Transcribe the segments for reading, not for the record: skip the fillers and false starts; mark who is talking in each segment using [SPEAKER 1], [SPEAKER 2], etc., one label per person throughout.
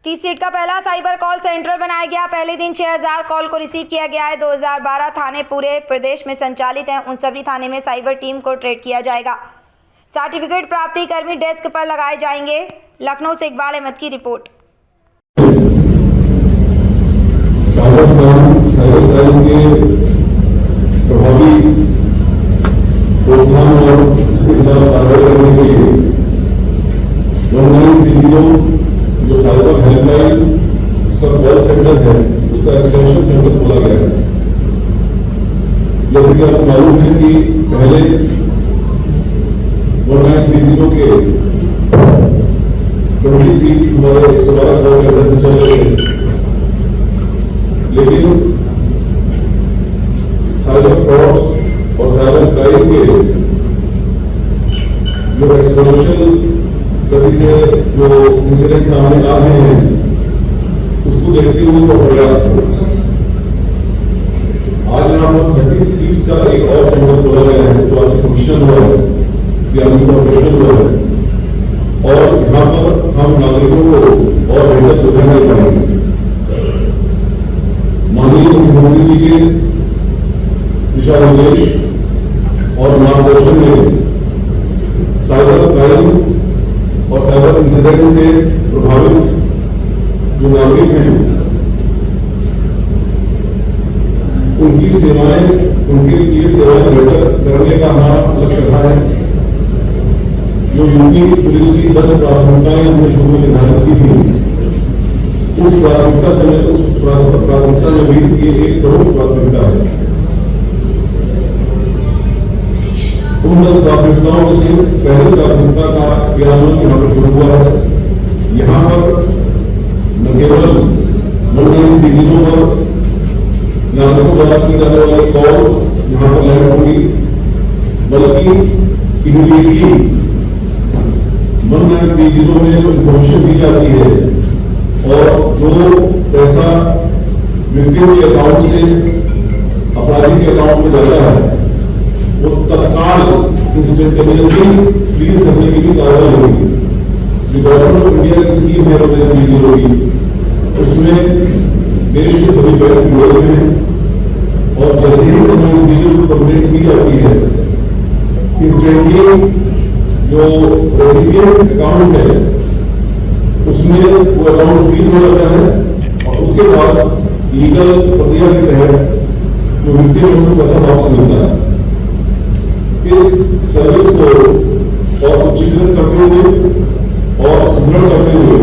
[SPEAKER 1] 30 seat का पहला cyber call centre बनाया गया। पहले दिन 6000 कॉल को रिसीव किया गया है। 2012 थाने पूरे प्रदेश में संचालित हैं। उन सभी थाने में साइबर टीम को ट्रेड किया जाएगा। सर्टिफिकेट प्राप्ति कर्मी डेस्क पर लगाए जाएंगे। लखनऊ से इकबाल अहमद की रिपोर्ट।
[SPEAKER 2] साइबर क्राइम के प्रभावी रोकथाम और इसके खिलाफ कार्रवाई करने के लिए 1930 जो साइबर हेल्पलाइन उसका कॉल सेंटर है, उसका एक्सटेंशन सेंटर खोला गया है। जैसे कि आपको मालूम है कि पहले 1930 के 20 सीट्स हमारे 112 कॉल सेंटर से चल रहे थे, लेकिन साइबर फ्रॉड्स और साइबर क्राइम के जो एक्सपोनेंशियल गति से जो इंसिडेंट सामने आ रहे हैं, उसको देखते हुए वो पर्याप्त हो। आज यहाँ पर 30 सीट्स का एक और सेंटर खोला गया है, जो आज से फंक्शनल हुआ है, क्रियान्वित ऑपरेशनल हुआ है, और यहाँ पर हम नागरिकों को और बेहतर सुविधा दे पाएंगे। माननीय मुख्यमंत्री जी के दिशा निर्देश और मार्गदर्शन में साइबर क्राइम और साइबर इंसिडेंट से प्रभावित जो नागरिक हैं, उनकी सेवाएं, उनके लिए सेवाएं बेहतर करने का हमारा लक्ष्य रहा है। जो यूपी पुलिस की 10 प्राथमिकताएं हमने शुरू में निर्धारित की थी, उस प्राथमिकता में भी ये एक प्रमुख प्राथमिकता है। उन 10 प्राथमिकताओं में से पहली प्राथमिकता का क्रियान्वयन यहाँ पर शुरू हुआ है। यहाँ पर न केवल 1930 पर नागरिकों द्वारा की जाने वाली कॉल यहाँ पर लैंड होगी, बल्कि इमीडिएटली 1930 में जो इंफॉर्मेशन दी जाती है और जो पैसा विक्टिम के अकाउंट से अपराधी के अकाउंट में जाता है, वो तत्काल इंस्टेंटेनियसली फ्रीज करने की भी कार्रवाई होगी। जो गवर्नमेंट ऑफ इंडिया की स्कीम है 1930 की, उसमें देश के सभी बैंक जुड़े हुए हैं, और जैसे ही 1930 को कंप्लेंट की जाती है, इंस्टेंटली जो रेसिपिएंट अकाउंट है उसमें वो अकाउंट फ्रीज हो जाता है, और उसके बाद लीगल प्रक्रिया के तहत जो विक्टिम है उसको पैसा वापस मिलता है। इस सर्विस को और उच्चीकृत करते हुए और सुदृढ़ करते हुए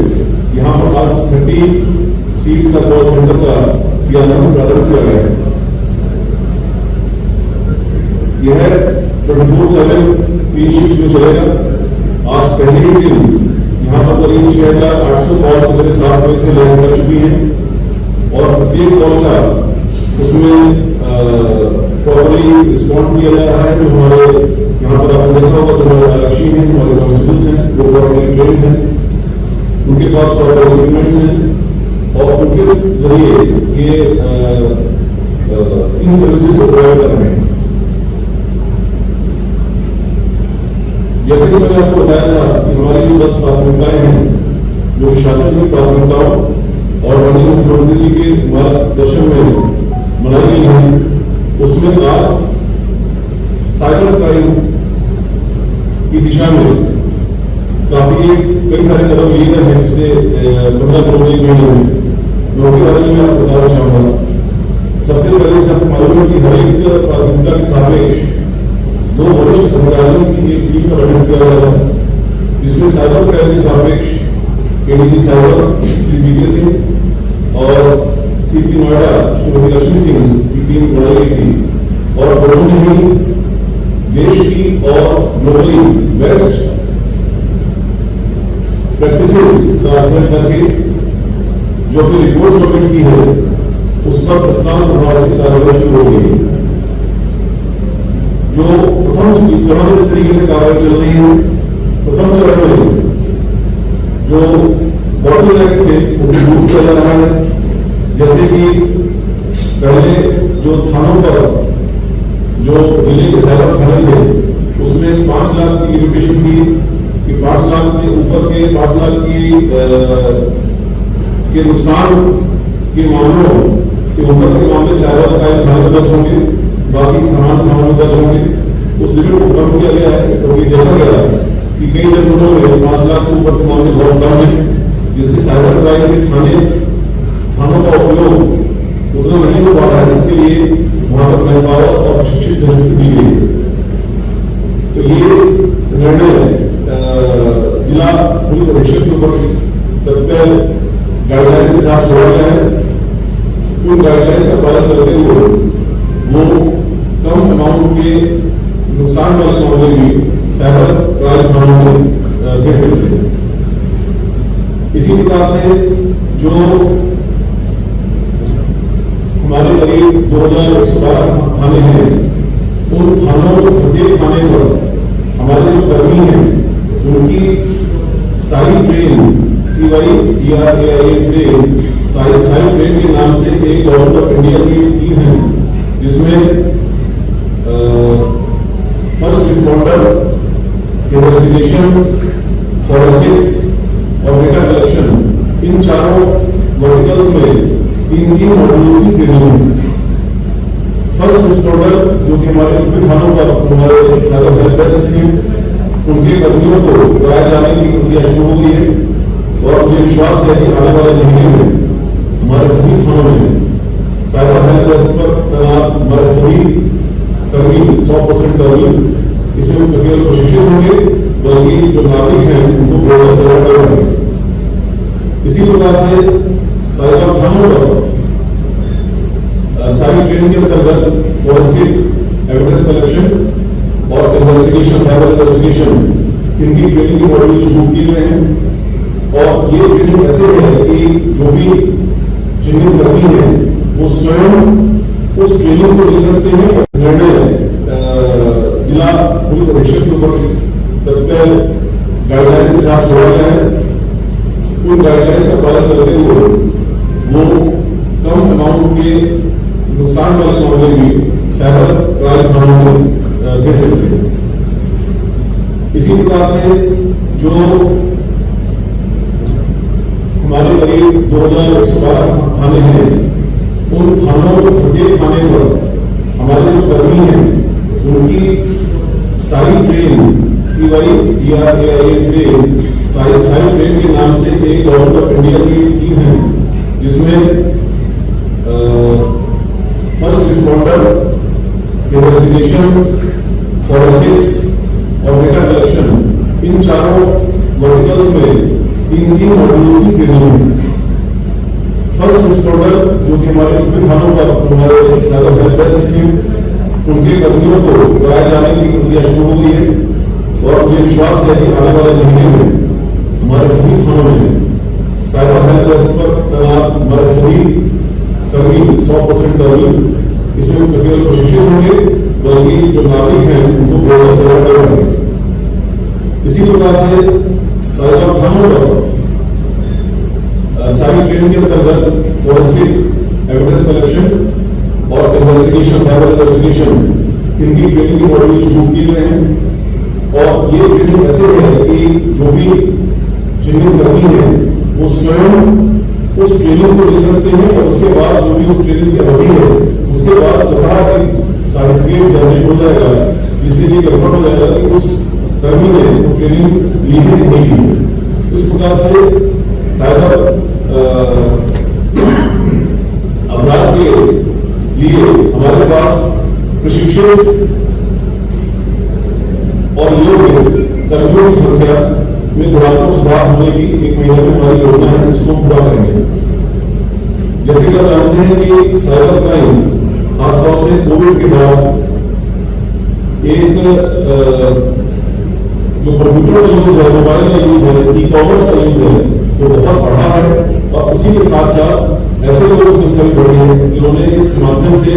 [SPEAKER 2] यहाँ पर आज 30 सीट्स का कॉल सेंटर का क्रियान्वयन प्रारंभ किया गया है। यह 24/7 3 शिफ्ट में चलेगा। आज पहले ही दिन यहाँ पर करीब 6800 कॉल सुबह 7 बजे से लैंड कर चुकी हैं, और प्रत्येक कॉल का उसमें प्रॉपर्ली रिस्पॉन्ड किया जा रहा है। जो हमारे यहाँ पर आपने देखा होगा, जो हमारे आरक्षी हैं, हमारे कांस्टेबल्स हैं, वो प्रॉपर्ली ट्रेंड हैं, उनके पास प्रॉपर इक्विपमेंट्स हैं, और उनके जरिए ये इन सर्विसेज को प्रोवाइड कर रहे हैं। जैसे कि मैंने आपको बताया था कि हमारी जो 10 प्राथमिकताएं हैं, जो शासन की प्राथमिकताओं और माननीय मुख्यमंत्री जी के मार्गदर्शन में बनाई गई है, उसमें आज साइबर क्राइम की दिशा में कई सारे कदम लिए गए हैं पिछले 15 दिनों के महीने में। मैं उनके बारे में आपको बताना चाहूँगा। सबसे पहले से आपको मालूम है कि हर एक प्राथमिकता के सापेक्ष 2 वरिष्ठ अधिकारियों की एक टीम का गठन किया गया था, जिसमें साइबर क्राइम के सापेक्ष ADG cyber Shri BK Singh और सीपी नोएडा श्रीमती लक्ष्मी सिंह की टीम बनाई गई थी, और दोनों ने ही देश की और ग्लोबली बेस्ट प्रैक्टिसेस का अध्ययन करके जो भी रिपोर्ट सबमिट की है, उस पर तत्काल प्रभाव से कार्रवाई शुरू हो गई। जो प्रथम चरण के तरीके से कार्रवाई चल रही है, प्रथम चरण में जो बॉटलनेक्स थे उनको दूर किया जा रहा है। जैसे कि पहले जो थानों पर जो जिले के साइबर थाने थे, उसमें 5 लाख की लिमिटेशन थी कि 5 लाख से ऊपर के 5 लाख की के नुकसान के मामलों से ऊपर के मामले साइबर क्राइम थाने में दर्ज होंगे, बाकी समान थानों में दर्ज होंगे। उस लिमिट को कम किया गया है क्योंकि देखा गया कि कई जनपदों में 5 लाख से ऊपर के मामले बहुत कम है, जिससे साइबर क्राइम के थानों का उपयोग उतना नहीं हो पा रहा है, जिसके लिए वहां पर मैन पावर और प्रशिक्षित जनशक्ति दी गई। तो ये निर्णय जिला पुलिस अधीक्षक के ऊपर तत्काल गाइडलाइंस के साथ छोड़ा गया है। उन गाइडलाइंस का पालन करते हुए वो कम अमाउंट के नुकसान वाले मामले भी साइबर क्राइम थानों में दे सकते हैं। इसी प्रकार से जो हमारे करीब 2112 थाने हैं, उन थानों प्रत्येक थाने पर हमारे जो कर्मी हैं उनकी सारी ट्रेन CYTRAI ट्रेन सारी ट्रेन के नाम से एक गवर्नमेंट ऑफ इंडिया की स्कीम है, जिसमें फर्स्ट रिस्पॉन्डर, इन्वेस्टिगेशन, फॉरेंसिक्स और डेटा कलेक्शन, इन चारों वर्टिकल्स में 3 मॉड्यूल्स की ट्रेनिंग है। फर्स्ट रिस्पॉन्डर जो कि हमारे सभी थानों पर हमारे साइबर हेल्प डेस्क स्कीम, उनके कर्मियों को कराए जाने की प्रक्रिया शुरू हो गई है और मुझे विश्वास है कि आने वाले महीने में हमारे सभी थानों में साइबर हेल्प डेस्क पर तैनात हमारे सभी कर्मी 100% कर्मी इसमें केवल प्रशिक्षित होंगे, बल्कि जो नागरिक हैं उनको बेहतर सेवा करेंगे। इसी प्रकार से साइबर थानों पर सारी ट्रेनिंग के अंतर्गत फॉरेंसिक एविडेंस कलेक्शन और इन्वेस्टिगेशन, साइबर इन्वेस्टिगेशन, इनकी ट्रेनिंग के मॉड्यूल शुरू किए गए हैं। और ये ट्रेनिंग ऐसे है कि जो भी चिन्हित कर्मी है वो स्वयं उस ट्रेनिंग को ले सकते हैं। निर्णय जिला पुलिस अधीक्षक के ऊपर तत्काल गाइडलाइंस के साथ छोड़ा गया है। उन गाइडलाइंस का पालन करते हुए वो कम अमाउंट के नुकसान वाले मामले भी साइबर क्राइम थानों में दे सकते हैं। इसी प्रकार से जो हमारे करीब 2112 थाने हैं, उन थानों प्रत्येक थाने पर हमारे जो कर्मी हैं उनकी सारी ट्रेन CYTRAI ट्रेन सारी ट्रेन के नाम से एक गवर्नमेंट ऑफ इंडिया की स्कीम है, जिसमें फर्स्ट रिस्पॉन्डर, इन्वेस्टिगेशन, फॉरेंसिक्स और डेटा कलेक्शन, इन चारों वर्टिकल्स में 3 मॉड्यूल्स की ट्रेनिंग है। फर्स्ट रिस्पॉन्डर जो कि हमारे सभी थानों पर हमारे साइबर हेल्प डेस्क स्कीम, उनके कर्मियों को कराए जाने की प्रक्रिया शुरू हो गई है और मुझे विश्वास है कि आने वाले महीने में हमारे सभी थानों में साइबर हेल्प डेस्क पर तैनात हमारे सभी कर्मी 100% कर्मी इसमें केवल प्रशिक्षित होंगे, बल्कि जो नागरिक हैं उनको बेहतर सेवा करेंगे। इसी प्रकार से साइबर थानों पर सारी ट्रेनिंग के अंतर्गत फॉरेंसिक एविडेंस कलेक्शन और इन्वेस्टिगेशन, साइबर इन्वेस्टिगेशन, इनकी ट्रेनिंग के मॉड्यूल शुरू किए गए हैं। और ये ट्रेनिंग ऐसे है कि जो भी चिन्हित कर्मी है वो स्वयं उस ट्रेनिंग को ले सकते हैं और उसके बाद जो भी उस ट्रेनिंग की अवधि है उसके बाद स्वतः की सर्टिफिकेट जनरेट हो जाएगा, जिससे ये कंफर्म हो जाएगा कि उस कर्मी ने वो ट्रेनिंग ली है नहीं ली है। इस प्रकार से साइबर अपराध के लिए हमारे पास प्रशिक्षित और योग्य कर्मियों की संख्या में गुणात्मक सुधार होने की 1 महीने में हमारी योजना है, इसको पूरा करेंगे। जैसे कि आप जानते हैं कि साइबर क्राइम खासतौर से कोविड के बाद एक जो कंप्यूटर का यूज है, मोबाइल का यूज है, ई-कॉमर्स का यूज है, वो बहुत बढ़ा है। और उसी के साथ साथ ऐसे लोगों की संख्या भी बढ़ी है जिन्होंने इस माध्यम से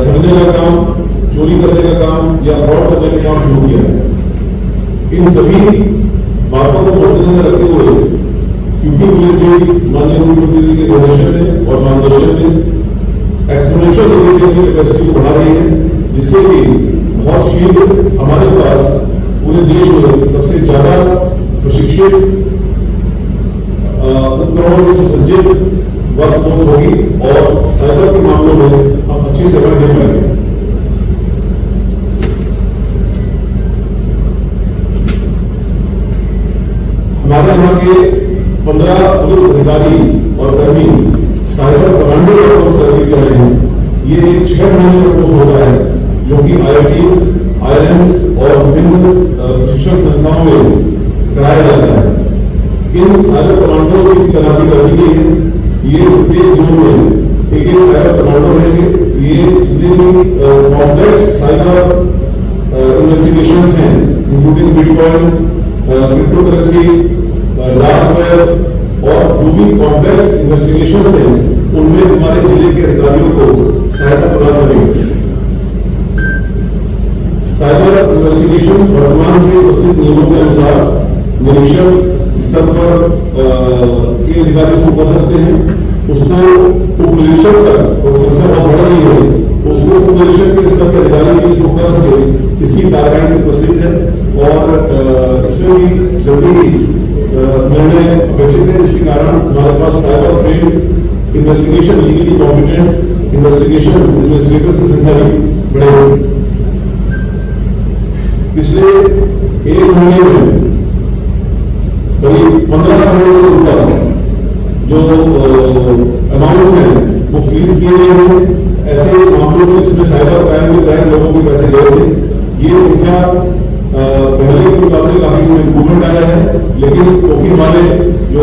[SPEAKER 2] ठगने का काम, चोरी करने का काम या फ्रॉड करने का काम शुरू किया है। इन सभी बातों को मद्देनजर रखते हुए यूपी पुलिस भी माननीय मुख्यमंत्री जी के निर्देशन में और मार्गदर्शन में एक्सपोनेंशियल गति से अपनी कैपेसिटी को बढ़ा रही है, जिससे कि बहुत शीघ्र हमारे पास पूरे देश में सबसे ज्यादा प्रशिक्षित उपकरणों से सुसज्जित वर्कफोर्स होगी और साइबर के मामलों में हम अच्छी सेवा दे पाएंगे। हमारे यहाँ के 15 पुलिस अधिकारी और कर्मी साइबर कमांडो का कोर्स करके भी आए हैं। ये एक 6 महीने का कोर्स होता है जो कि IITs, IIMs और विभिन्न प्रशिक्षण संस्थाओं में कराया जाता है। इन साइबर कमांडोज की तैनाती कर दी गई है। ये प्रत्येक जोन में एक साइबर कमांडो रहेंगे। ये जितने भी कॉम्प्लेक्स साइबर इन्वेस्टिगेशंस हैं, including bitcoin, crypto currency, dark web और जो भी कॉम्प्लेक्स इन्वेस्टिगेशंस हैं, उनमें हमारे जिले के अधिकारियों को सहायता प्रदान करेंगे। साइबर इन्वेस्टिगेशन वर्तमान के प्रस्तुत नियमों के अनुसार निरीक्षक स्तर पर के अधिकारी उसको कर सकते हैं। उसको उप निरीक्षक तक और संख्या बहुत बढ़ रही है, उसको उप निरीक्षक के स्तर के अधिकारी भी इसको कर सके, इसकी कार्यवाही में प्रचलित है और इसमें भी जल्दी निर्णय अपेक्षित है। इसके कारण हमारे पास cyber crime investigation legally competent investigation investigators की संख्या भी बढ़ेगी। पिछले 1 महीने में करीब 15 करोड़ से ऊपर जो अमाउंट है वो फ्रीज किए गए हैं। ऐसे मामलों में जिसमें साइबर क्राइम के तहत लोगों के पैसे गए थे, ये संख्या पहले के मुकाबले काफी इसमें इम्प्रूवमेंट आया है। लेकिन क्योंकि हमारे जो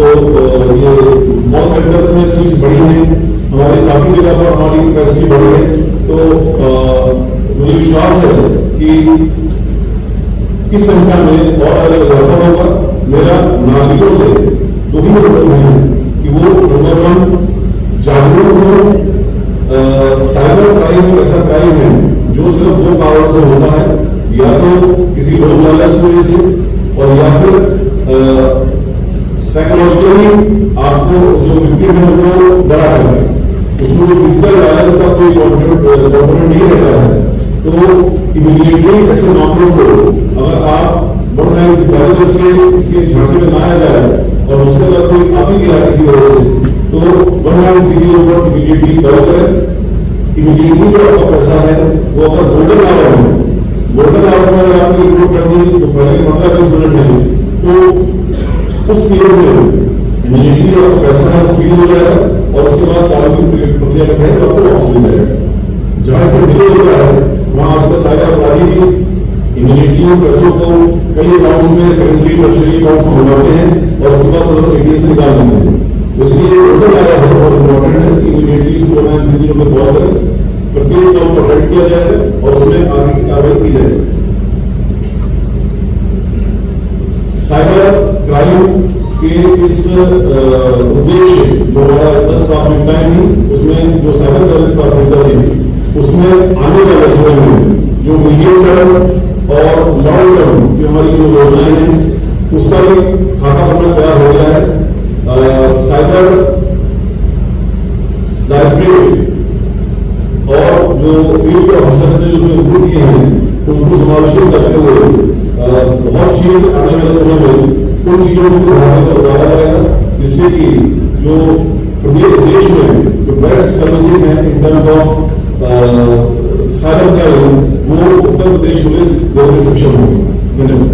[SPEAKER 2] ये मॉल सेंटर्स में सीट्स बढ़ी हैं, हमारे काफी जगह पर हमारी कैपेसिटी बढ़ी है, तो मुझे विश्वास है कि इस संख्या में और इजाफा होगा। मेरा नागरिकों से 2 ही अनुरोध है कि वो नंबर 1 जागरूक हो। साइबर क्राइम एक ऐसा क्राइम है जो सिर्फ 2 कारणों से होता है, या तो किसी लोग लालच की वजह से और या फिर साइकोलॉजिकली आपको जो विक्टिम है वो बड़ा है, उसमें जो फिजिकल वायलेंस का कोई कॉम्पोनेंट नहीं रहता है। तो इमीडिएटली ऐसे मामलों को अगर आप इसके झांसे में ना आ जाए और उसके बाद कोई आप ही गिरा किसी वजह से, तो 193 पर इमीडिएटली कॉल करें। इमीडिएटली जो आपका पैसा है वो अगर गोल्डन आवर है, गोल्डन आवर में अगर आपने रिपोर्ट कर दी तो पहले 15-20 मिनट है, तो उस पीरियड में इमीडिएटली आपका पैसा है वो फ्रीज हो जाएगा और उसके बाद कानूनी प्रक्रिया के तहत आपको वापस मिल जाएगा। जहां से डिले होता है वहां आजकल साइबर अपराधी भी इमीडिएटली पैसों को कई अकाउंट्स में सेकेंडरी टर्शियरी अकाउंट्स में लगाते हैं और उसके बाद उन्होंने ATM से निकाल लेते हैं। तो इसलिए ऑर्डर आया है, बहुत इंपॉर्टेंट है कि इमीडिएटली इसको 1930 में कॉल करें, प्रत्येक अकाउंट को अपडेट किया जाएगा और उसमें आगे की कार्रवाई की जाएगी। साइबर क्राइम के इस उद्देश्य जो हमारा 10 प्राथमिकताएं थी, उसमें जो साइबर क्राइम प्राथमिकता थी उसमें आने वाले समय में जो मीडियम टर्म और लॉन्ग टर्म की हमारी जो योजनाएं हैं उसका भी खाका बनना तैयार हो गया है। साइबर लाइब्रेरी और जो फील्ड ऑफिसर्स ने उसमें इम्प्रूव किए हैं उनको समावेशित करते हुए बहुत शीघ्र आने वाले समय में उन चीजों को बढ़ाने पर उतारा जाएगा, जिससे कि जो प्रत्येक देश में जो बेस्ट सर्विसेज हैं in terms of cyber crime वो उत्तर प्रदेश पुलिस देने में सक्षम होगी। धन्यवाद।